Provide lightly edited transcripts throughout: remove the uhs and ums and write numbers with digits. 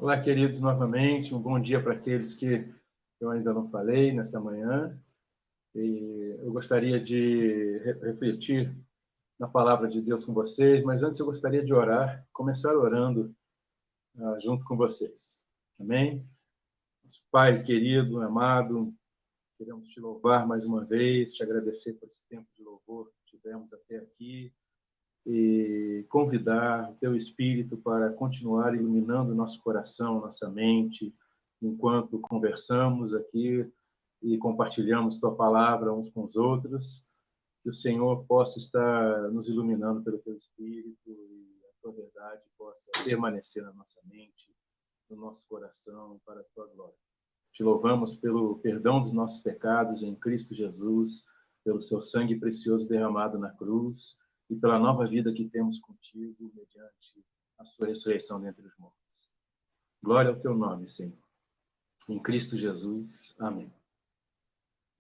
Olá, queridos, novamente. Um bom dia para aqueles que eu ainda não falei nessa manhã. E eu gostaria de refletir na palavra de Deus com vocês, mas antes eu gostaria de orar, começar orando junto com vocês. Amém? Nosso Pai querido, amado, queremos te louvar mais uma vez, te agradecer por esse tempo de louvor que tivemos até aqui e convidar o teu Espírito para continuar iluminando nosso coração, nossa mente, enquanto conversamos aqui e compartilhamos tua palavra uns com os outros, que o Senhor possa estar nos iluminando pelo teu Espírito e a tua verdade possa permanecer na nossa mente, no nosso coração, para a tua glória. Te louvamos pelo perdão dos nossos pecados em Cristo Jesus, pelo seu sangue precioso derramado na cruz, e pela nova vida que temos contigo, mediante a sua ressurreição dentre os mortos. Glória ao teu nome, Senhor. Em Cristo Jesus. Amém.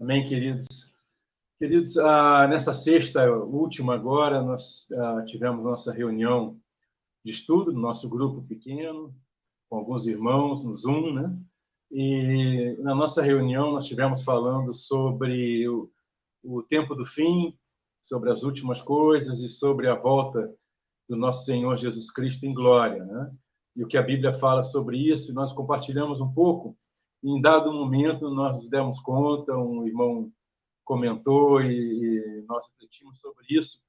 Amém, queridos. Queridos, nessa sexta última agora, nós tivemos nossa reunião de estudo, no nosso grupo pequeno, com alguns irmãos no Zoom, né? E na nossa reunião nós estivemos falando sobre o tempo do fim, sobre as últimas coisas e sobre a volta do nosso Senhor Jesus Cristo em glória, né? E o que a Bíblia fala sobre isso, nós compartilhamos um pouco, e em dado momento nós nos demos conta, um irmão comentou e nós refletimos sobre isso,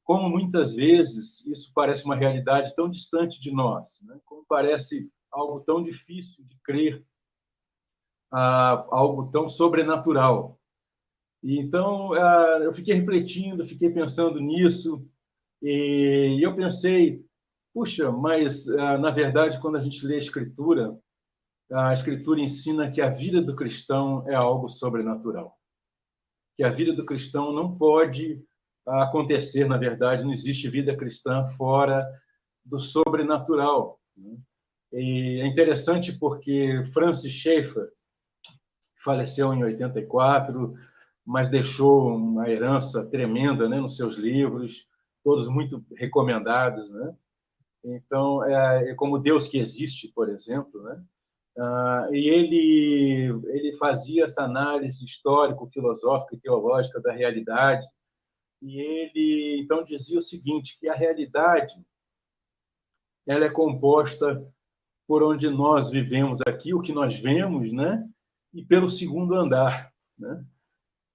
como muitas vezes isso parece uma realidade tão distante de nós, né? Como parece algo tão difícil de crer, algo tão sobrenatural. E então, eu fiquei refletindo, fiquei pensando nisso, e eu pensei, puxa, mas, na verdade, quando a gente lê a Escritura ensina que a vida do cristão é algo sobrenatural. Que a vida do cristão não pode acontecer, na verdade, não existe vida cristã fora do sobrenatural. E é interessante porque Francis Schaeffer faleceu em 84, mas deixou uma herança tremenda, né, nos seus livros, todos muito recomendados, né? Então, é como Deus que existe, por exemplo, né? E ele fazia essa análise histórico-filosófica e teológica da realidade, e ele então dizia o seguinte, que a realidade ela é composta por onde nós vivemos aqui, o que nós vemos, né? E pelo segundo andar, né?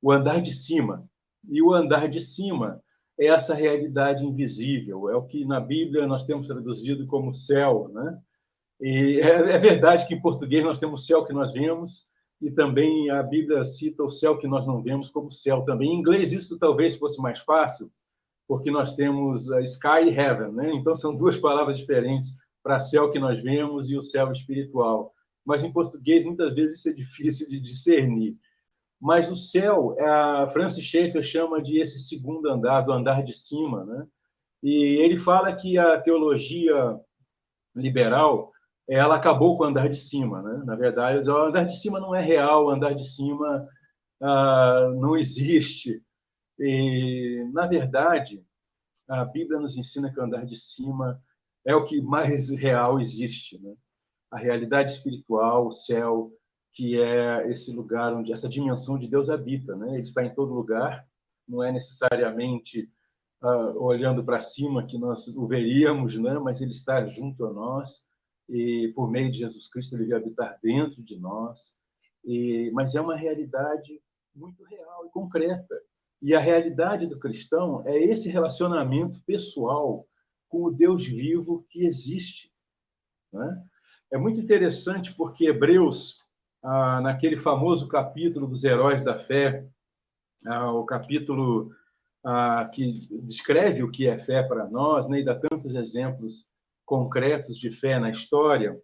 O andar de cima. E o andar de cima é essa realidade invisível, é o que na Bíblia nós temos traduzido como céu, né? E é verdade que em português nós temos o céu que nós vemos e também a Bíblia cita o céu que nós não vemos como céu também. Em inglês isso talvez fosse mais fácil, porque nós temos sky e heaven, né? Então são duas palavras diferentes para céu que nós vemos e o céu espiritual. Mas em português muitas vezes isso é difícil de discernir. Mas o céu, a Francis Schaeffer chama de esse segundo andar, do andar de cima, né? E ele fala que a teologia liberal ela acabou com o andar de cima, né? Na verdade, o andar de cima não é real, o andar de cima não existe. E, na verdade, a Bíblia nos ensina que o andar de cima é o que mais real existe, né? A realidade espiritual, o céu, que é esse lugar onde essa dimensão de Deus habita, né? Ele está em todo lugar, não é necessariamente olhando para cima que nós o veríamos, né? Mas ele está junto a nós e por meio de Jesus Cristo ele veio habitar dentro de nós. Mas é uma realidade muito real e concreta. E a realidade do cristão é esse relacionamento pessoal com o Deus vivo que existe, né? É muito interessante porque Hebreus, naquele famoso capítulo dos heróis da fé, o capítulo que descreve o que é fé para nós, né, e dá tantos exemplos concretos de fé na história,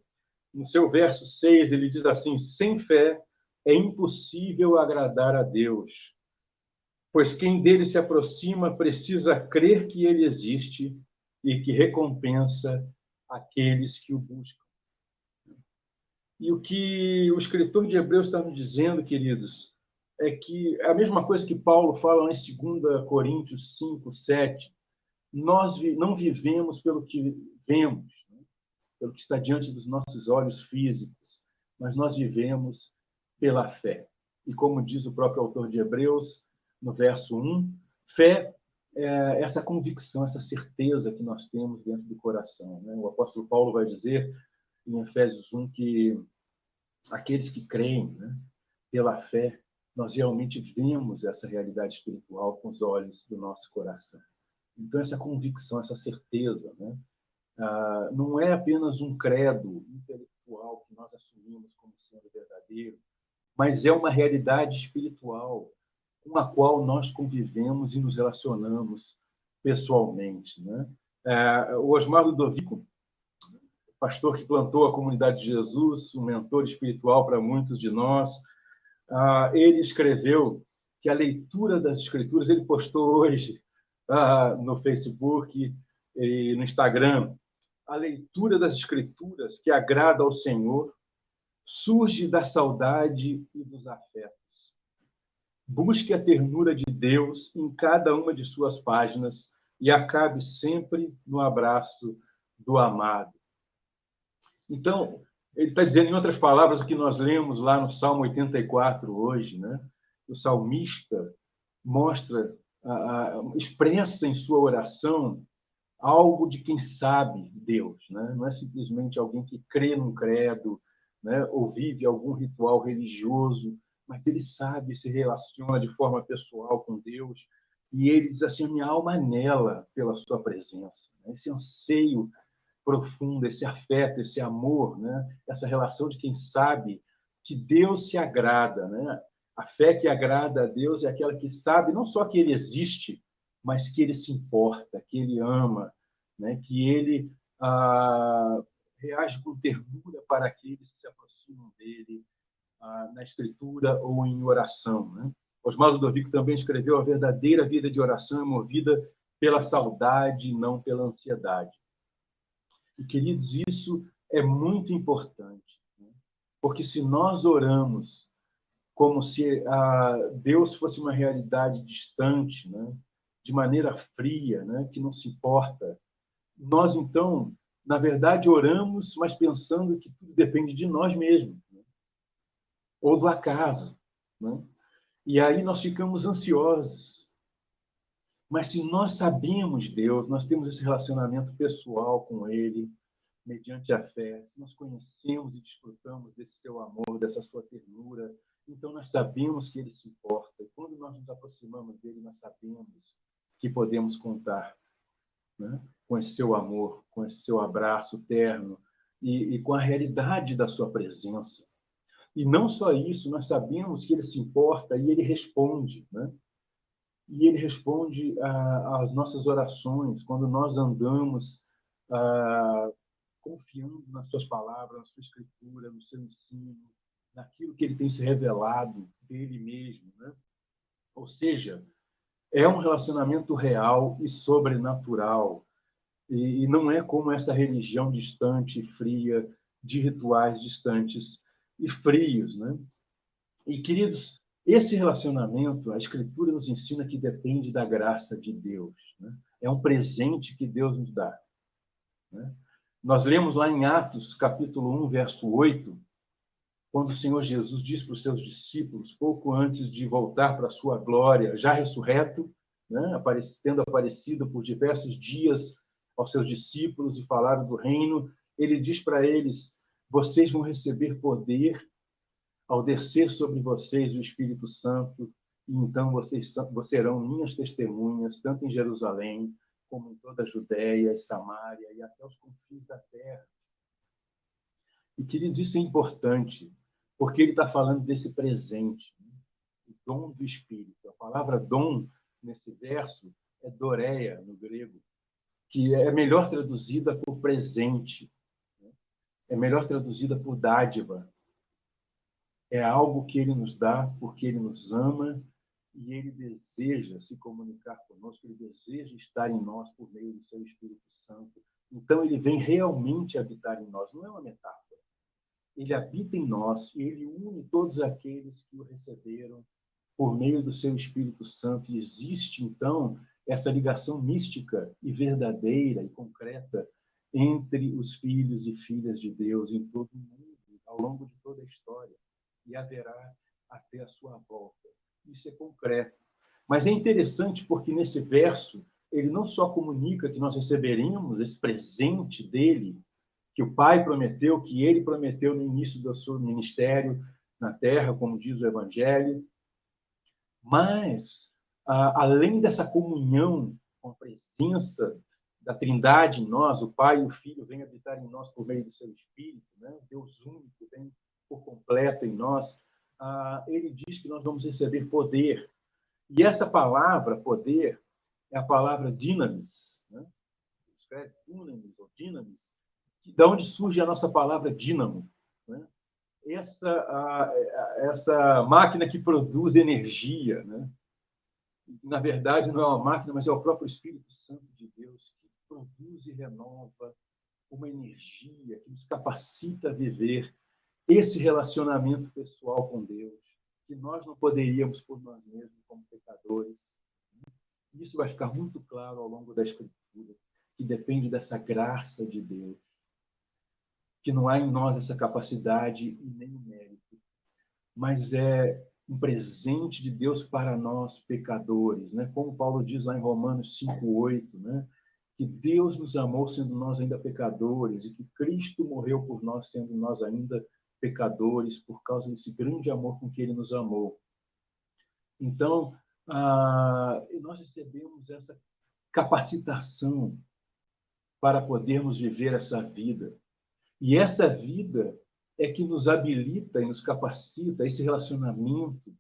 no seu verso 6 ele diz assim, sem fé é impossível agradar a Deus, pois quem dele se aproxima precisa crer que ele existe e que recompensa aqueles que o buscam. E o que o escritor de Hebreus está nos dizendo, queridos, é que é a mesma coisa que Paulo fala em 2 Coríntios 5, 7. Nós não vivemos pelo que vemos, pelo que está diante dos nossos olhos físicos, mas nós vivemos pela fé. E como diz o próprio autor de Hebreus, no verso 1, fé é essa convicção, essa certeza que nós temos dentro do coração, né? O apóstolo Paulo vai dizer em Efésios 1 que aqueles que creem, né, pela fé, nós realmente vemos essa realidade espiritual com os olhos do nosso coração. Então, essa convicção, essa certeza, né, não é apenas um credo intelectual que nós assumimos como sendo verdadeiro, mas é uma realidade espiritual com a qual nós convivemos e nos relacionamos pessoalmente, né? O Osmar Ludovico, pastor que plantou a Comunidade de Jesus, um mentor espiritual para muitos de nós, ele escreveu que a leitura das Escrituras, ele postou hoje no Facebook e no Instagram, a leitura das Escrituras que agrada ao Senhor surge da saudade e dos afetos. Busque a ternura de Deus em cada uma de suas páginas e acabe sempre no abraço do amado. Então, ele está dizendo, em outras palavras, o que nós lemos lá no Salmo 84 hoje, né? O salmista mostra, expressa em sua oração algo de quem sabe Deus, né? Não é simplesmente alguém que crê num credo, né? Ou vive algum ritual religioso, mas ele sabe, se relaciona de forma pessoal com Deus, e ele diz assim, minha alma anela pela sua presença, né? Esse anseio profundo, esse afeto, esse amor, né? Essa relação de quem sabe que Deus se agrada, né? A fé que agrada a Deus é aquela que sabe não só que Ele existe, mas que Ele se importa, que Ele ama, né? Que Ele reage com ternura para aqueles que se aproximam dele na Escritura ou em oração, né? Osmar Ludovico também escreveu: a verdadeira vida de oração é movida pela saudade, não pela ansiedade. E, queridos, isso é muito importante, né? Porque se nós oramos como se Deus fosse uma realidade distante, né? De maneira fria, né? Que não se importa, nós, então, na verdade, oramos, mas pensando que tudo depende de nós mesmos, né? Ou do acaso, né? E aí nós ficamos ansiosos. Mas se nós sabemos Deus, nós temos esse relacionamento pessoal com Ele, mediante a fé, se nós conhecemos e desfrutamos desse seu amor, dessa sua ternura, então nós sabemos que Ele se importa. E quando nós nos aproximamos dele, nós sabemos que podemos contar, né, com esse seu amor, com esse seu abraço terno e com a realidade da sua presença. E não só isso, nós sabemos que Ele se importa e Ele responde, né? E Ele responde às nossas orações quando nós andamos confiando nas suas palavras, na sua escritura, no seu ensino, naquilo que Ele tem se revelado dele mesmo, né? Ou seja, é um relacionamento real e sobrenatural. E não é como essa religião distante e fria, de rituais distantes e frios, né? E, queridos, esse relacionamento, a Escritura nos ensina que depende da graça de Deus, né? É um presente que Deus nos dá, né? Nós lemos lá em Atos, capítulo 1, verso 8, quando o Senhor Jesus diz para os seus discípulos, pouco antes de voltar para a sua glória, já ressurreto, né? Tendo aparecido por diversos dias aos seus discípulos e falaram do reino, ele diz para eles, vocês vão receber poder ao descer sobre vocês o Espírito Santo, e então vocês serão minhas testemunhas, tanto em Jerusalém, como em toda a Judéia, Samaria e até os confins da terra. E, queridos, isso é importante, porque ele está falando desse presente, né? O dom do Espírito. A palavra dom, nesse verso, é doreia, no grego, que é melhor traduzida por presente, né? É melhor traduzida por dádiva. É algo que Ele nos dá porque Ele nos ama e Ele deseja se comunicar conosco, Ele deseja estar em nós por meio do seu Espírito Santo. Então, Ele vem realmente habitar em nós, não é uma metáfora. Ele habita em nós e Ele une todos aqueles que o receberam por meio do seu Espírito Santo. E existe, então, essa ligação mística e verdadeira e concreta entre os filhos e filhas de Deus em todo o mundo, ao longo de toda a história, e haverá até a sua volta. Isso é concreto. Mas é interessante porque nesse verso ele não só comunica que nós receberemos esse presente dele, que o Pai prometeu, que ele prometeu no início do seu ministério na terra, como diz o Evangelho, mas, além dessa comunhão com a presença da Trindade em nós, o Pai e o Filho vêm habitar em nós por meio do seu Espírito, né? Deus único vem por completo em nós, ele diz que nós vamos receber poder. E essa palavra, poder, é a palavra dinamis, né? Escreve dunamis ou dinamis, da onde surge a nossa palavra dínamo, né? Essa máquina que produz energia, né? Na verdade, não é uma máquina, mas é o próprio Espírito Santo de Deus que produz e renova uma energia que nos capacita a viver esse relacionamento pessoal com Deus, que nós não poderíamos por nós mesmos como pecadores. Isso vai ficar muito claro ao longo da Escritura, que depende dessa graça de Deus, que não há em nós essa capacidade e nem o mérito, mas é um presente de Deus para nós, pecadores, né? Como Paulo diz lá em Romanos 5:8, né? Que Deus nos amou sendo nós ainda pecadores e que Cristo morreu por nós sendo nós ainda pecadores por causa desse grande amor com que ele nos amou. Então, nós recebemos essa capacitação para podermos viver essa vida. E essa vida é que nos habilita e nos capacita a esse relacionamento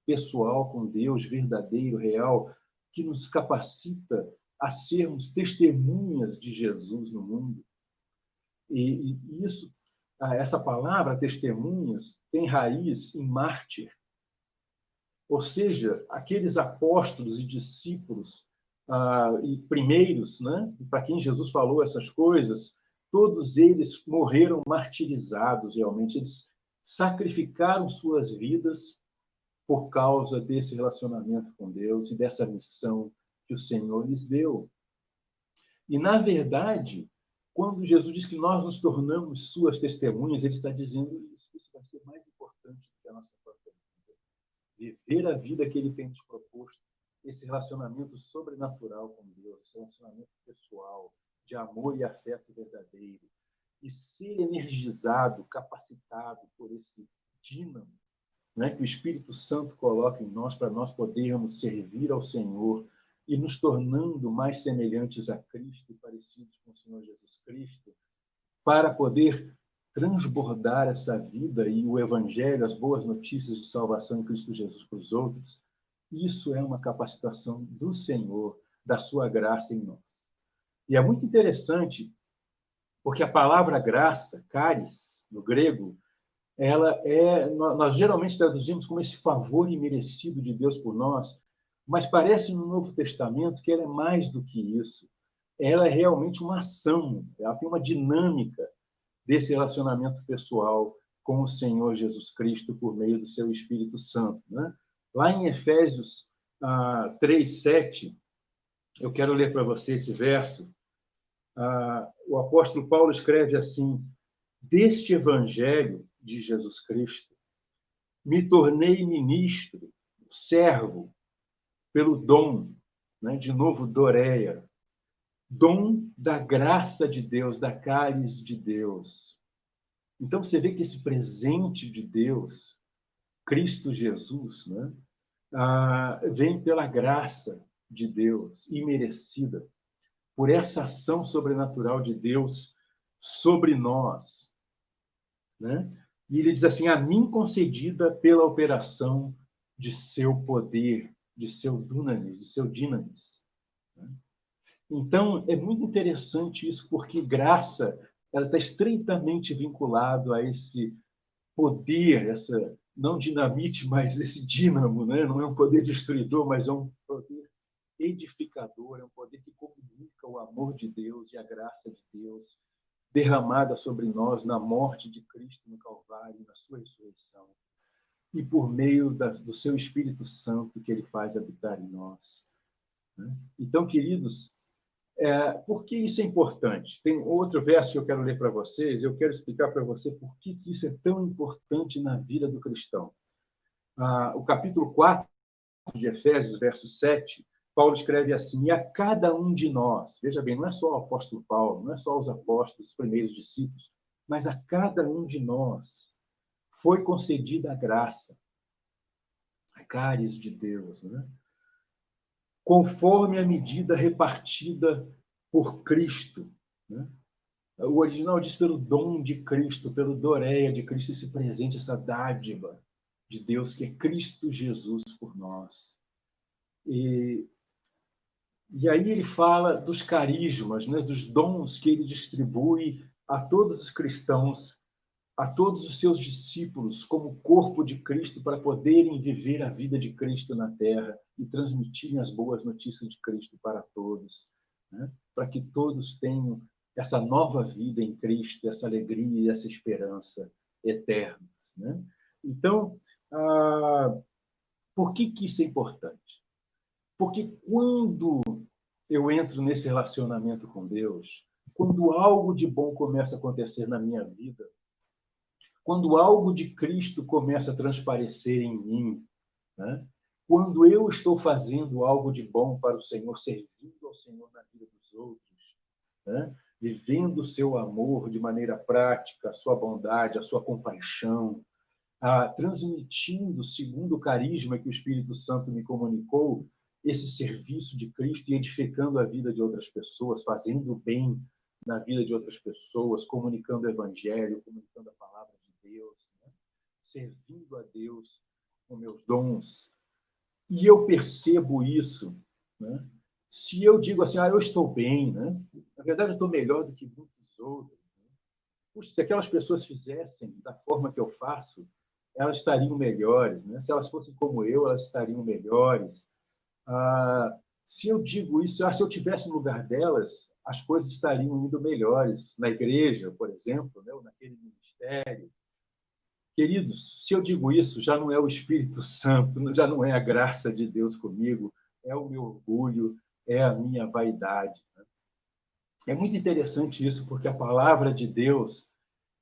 pessoal com Deus, verdadeiro, real, que nos capacita a sermos testemunhas de Jesus no mundo. E isso, essa palavra, testemunhas, tem raiz em mártir. Ou seja, aqueles apóstolos e discípulos e primeiros, né, para quem Jesus falou essas coisas, todos eles morreram martirizados, realmente. Eles sacrificaram suas vidas por causa desse relacionamento com Deus e dessa missão que o Senhor lhes deu. E, na verdade, quando Jesus diz que nós nos tornamos suas testemunhas, ele está dizendo isso. Isso vai ser mais importante do que a nossa própria vida. Viver a vida que ele tem nos proposto, esse relacionamento sobrenatural com Deus, esse relacionamento pessoal, de amor e afeto verdadeiro, e ser energizado, capacitado por esse dínamo, né, que o Espírito Santo coloca em nós para nós podermos servir ao Senhor e nos tornando mais semelhantes a Cristo e parecidos com o Senhor Jesus Cristo, para poder transbordar essa vida e o Evangelho, as boas notícias de salvação em Cristo Jesus para os outros. Isso é uma capacitação do Senhor, da sua graça em nós. E é muito interessante, porque a palavra graça, charis, no grego, nós geralmente traduzimos como esse favor imerecido de Deus por nós, mas parece no Novo Testamento que ela é mais do que isso. Ela é realmente uma ação, ela tem uma dinâmica desse relacionamento pessoal com o Senhor Jesus Cristo por meio do seu Espírito Santo, né? Lá em Efésios 3:7, eu quero ler para você esse verso. O apóstolo Paulo escreve assim: deste evangelho de Jesus Cristo, me tornei ministro, servo, pelo dom, né? De novo, doreia, dom da graça de Deus, da caris de Deus. Então, você vê que esse presente de Deus, Cristo Jesus, né? Vem pela graça de Deus, imerecida, por essa ação sobrenatural de Deus sobre nós, né? E ele diz assim: a mim concedida pela operação de seu poder, de seu dunamis, de seu dinamis. Então, é muito interessante isso, porque graça ela está estreitamente vinculado a esse poder, essa não dinamite, mas esse dínamo, né? Não é um poder destruidor, mas é um poder edificador, é um poder que comunica o amor de Deus e a graça de Deus derramada sobre nós na morte de Cristo no Calvário, na sua ressurreição, e por meio do seu Espírito Santo que ele faz habitar em nós. Então, queridos, Por que isso é importante? Tem outro verso que eu quero ler para vocês, eu quero explicar para você por que isso é tão importante na vida do cristão. O capítulo 4 de Efésios, verso 7, Paulo escreve assim: e a cada um de nós, veja bem, não é só o apóstolo Paulo, não é só os apóstolos, os primeiros discípulos, mas a cada um de nós foi concedida a graça, a cáris de Deus, né? Conforme a medida repartida por Cristo, né? O original diz pelo dom de Cristo, pelo doreia de Cristo, esse presente, essa dádiva de Deus, que é Cristo Jesus por nós. E aí ele fala dos carismas, né, dos dons que ele distribui a todos os cristãos, a todos os seus discípulos, como corpo de Cristo, para poderem viver a vida de Cristo na terra e transmitirem as boas notícias de Cristo para todos, né, para que todos tenham essa nova vida em Cristo, essa alegria e essa esperança eternas, né? Então, por que isso é importante? Porque quando eu entro nesse relacionamento com Deus, quando algo de bom começa a acontecer na minha vida, quando algo de Cristo começa a transparecer em mim, né? Quando eu estou fazendo algo de bom para o Senhor, servindo ao Senhor na vida dos outros, né? Vivendo o seu amor de maneira prática, a sua bondade, a sua compaixão, transmitindo, segundo o carisma que o Espírito Santo me comunicou, esse serviço de Cristo e edificando a vida de outras pessoas, fazendo bem na vida de outras pessoas, comunicando o Evangelho, comunicando a palavra de Deus, né? Servindo a Deus com meus dons. E eu percebo isso, né? Se eu digo assim, eu estou bem, né? Na verdade, eu estou melhor do que muitos outros. Né? Puxa, se aquelas pessoas fizessem da forma que eu faço, elas estariam melhores, né? Se elas fossem como eu, elas estariam melhores. Se eu digo isso, se eu tivesse no lugar delas, as coisas estariam indo melhores na igreja, por exemplo, né? Ou naquele ministério. Queridos, se eu digo isso, já não é o Espírito Santo, já não é a graça de Deus comigo, é o meu orgulho, é a minha vaidade. Né? É muito interessante isso, porque a palavra de Deus,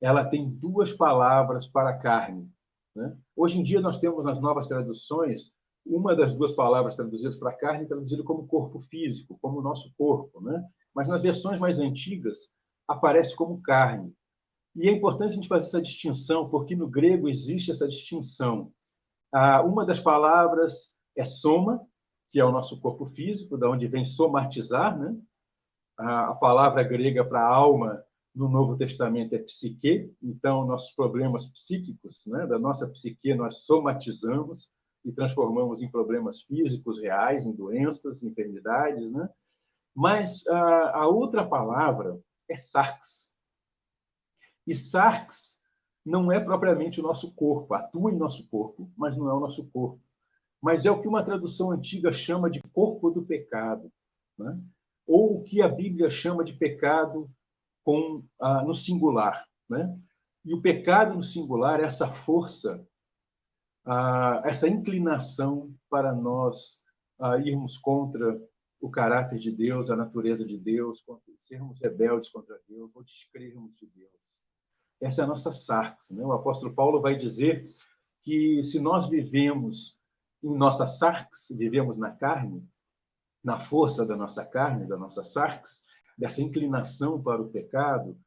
ela tem duas palavras para a carne. Né? Hoje em dia nós temos nas novas traduções uma das duas palavras traduzidas para a carne traduzida como corpo físico, como o nosso corpo, né? Mas nas versões mais antigas aparece como carne. E é importante a gente fazer essa distinção, porque no grego existe essa distinção. Uma das palavras é soma, que é o nosso corpo físico, da onde vem somatizar, né? A palavra grega para alma no Novo Testamento é psique, então nossos problemas psíquicos, né, da nossa psique, nós somatizamos e transformamos em problemas físicos reais, em doenças, em enfermidades, né? Mas a outra palavra é sarx. E sarx não é propriamente o nosso corpo, atua em nosso corpo, mas não é o nosso corpo. Mas é o que uma tradução antiga chama de corpo do pecado, né? Ou o que a Bíblia chama de pecado no singular. Né? E o pecado no singular é essa força, essa inclinação para nós irmos contra o caráter de Deus, a natureza de Deus, sermos rebeldes contra Deus, ou descrermos de Deus. Essa é a nossa sarx. Né? O apóstolo Paulo vai dizer que se nós vivemos em nossa sarx, vivemos na carne, na força da nossa carne, da nossa sarx, dessa inclinação para o pecado,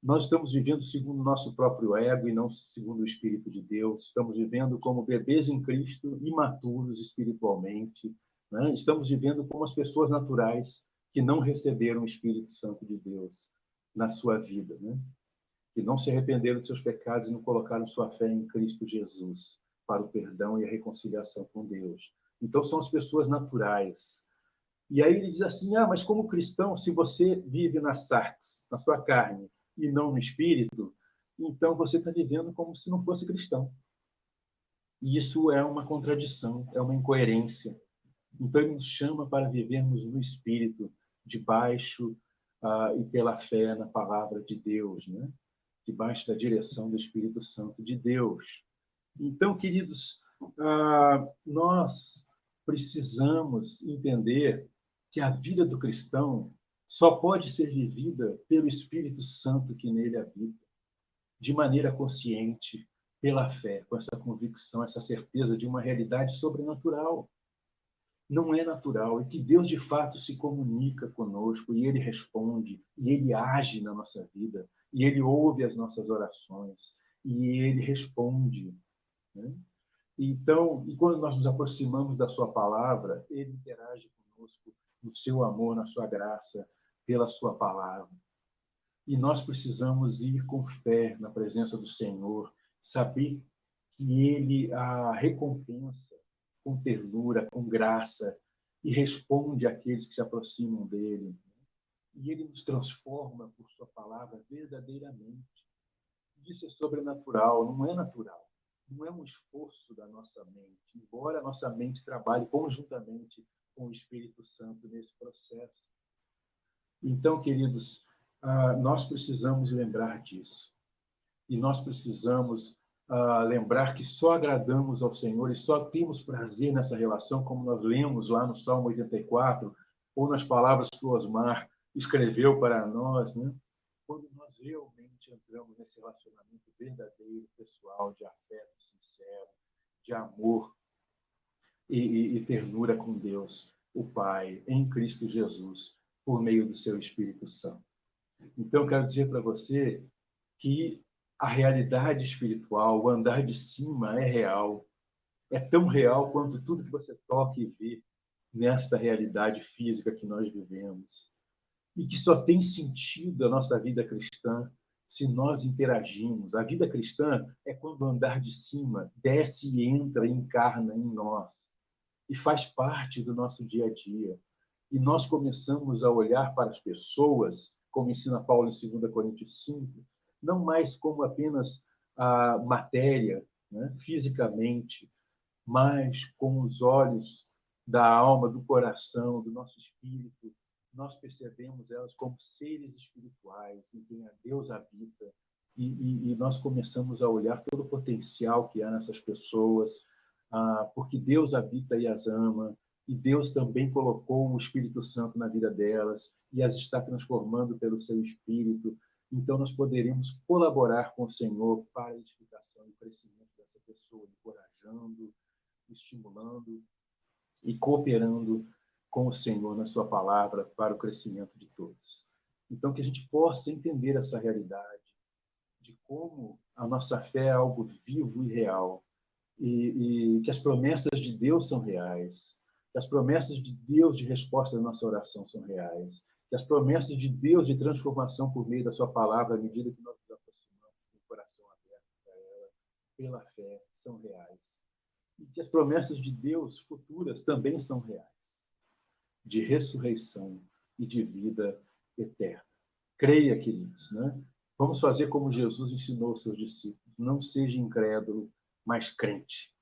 nós estamos vivendo segundo o nosso próprio ego e não segundo o Espírito de Deus. Estamos vivendo como bebês em Cristo, imaturos espiritualmente. Né? Estamos vivendo como as pessoas naturais que não receberam o Espírito Santo de Deus na sua vida, né? Que não se arrependeram de seus pecados e não colocaram sua fé em Cristo Jesus para o perdão e a reconciliação com Deus. Então, são as pessoas naturais. E aí ele diz assim, mas como cristão, se você vive na sarx, na sua carne, e não no espírito, então você está vivendo como se não fosse cristão. E isso é uma contradição, é uma incoerência. Então ele nos chama para vivermos no espírito, debaixo e pela fé na palavra de Deus, né? Debaixo da direção do Espírito Santo de Deus. Então, queridos, nós precisamos entender que a vida do cristão só pode ser vivida pelo Espírito Santo que nele habita, de maneira consciente, pela fé, com essa convicção, essa certeza de uma realidade sobrenatural. Não é natural, e que Deus de fato se comunica conosco, e Ele responde, e Ele age na nossa vida, e Ele ouve as nossas orações, e Ele responde, né? Então, e quando nós nos aproximamos da sua palavra, Ele interage conosco no seu amor, na sua graça, pela sua palavra. E nós precisamos ir com fé na presença do Senhor, saber que Ele a recompensa com ternura, com graça, e responde àqueles que se aproximam dele. E Ele nos transforma por sua palavra verdadeiramente. Isso é sobrenatural, não é natural. Não é um esforço da nossa mente, embora a nossa mente trabalhe conjuntamente com o Espírito Santo nesse processo. Então, queridos, nós precisamos lembrar disso. E nós precisamos lembrar que só agradamos ao Senhor e só temos prazer nessa relação, como nós lemos lá no Salmo 84, ou nas palavras que o Osmar escreveu para nós, né? Quando nós realmente entramos nesse relacionamento verdadeiro, pessoal, de afeto sincero, de amor e ternura com Deus, o Pai, em Cristo Jesus, por meio do seu Espírito Santo. Então, eu quero dizer para você que a realidade espiritual, o andar de cima é real. É tão real quanto tudo que você toca e vê nesta realidade física que nós vivemos. E que só tem sentido a nossa vida cristã se nós interagimos. A vida cristã é quando o andar de cima desce e entra e encarna em nós. E faz parte do nosso dia a dia. E nós começamos a olhar para as pessoas, como ensina Paulo em 2 Coríntios 5, não mais como apenas a matéria, né, fisicamente, mas com os olhos da alma, do coração, do nosso espírito. Nós percebemos elas como seres espirituais em quem Deus habita, e nós começamos a olhar todo o potencial que há nessas pessoas, porque Deus habita e as ama, e Deus também colocou o Espírito Santo na vida delas e as está transformando pelo seu Espírito. Então, nós poderemos colaborar com o Senhor para a edificação e o crescimento dessa pessoa, encorajando, estimulando e cooperando com o Senhor na sua palavra para o crescimento de todos. Então, que a gente possa entender essa realidade de como a nossa fé é algo vivo e real, e que as promessas de Deus são reais, que as promessas de Deus de resposta à nossa oração são reais, que as promessas de Deus de transformação por meio da sua palavra, à medida que nós nos aproximamos com o coração aberto para ela, pela fé, são reais. E que as promessas de Deus futuras também são reais, de ressurreição e de vida eterna. Creia, queridos, né? Vamos fazer como Jesus ensinou aos seus discípulos. Não seja incrédulo, mas crente.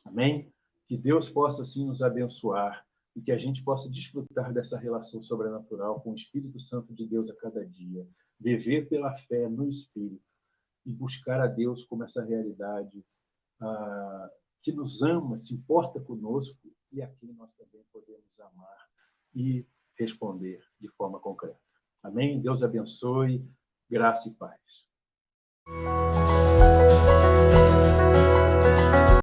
Amém? Que Deus possa, assim, nos abençoar e que a gente possa desfrutar dessa relação sobrenatural com o Espírito Santo de Deus a cada dia, viver pela fé no Espírito e buscar a Deus como essa realidade que nos ama, se importa conosco e a quem nós também podemos amar e responder de forma concreta. Amém? Deus abençoe, graça e paz.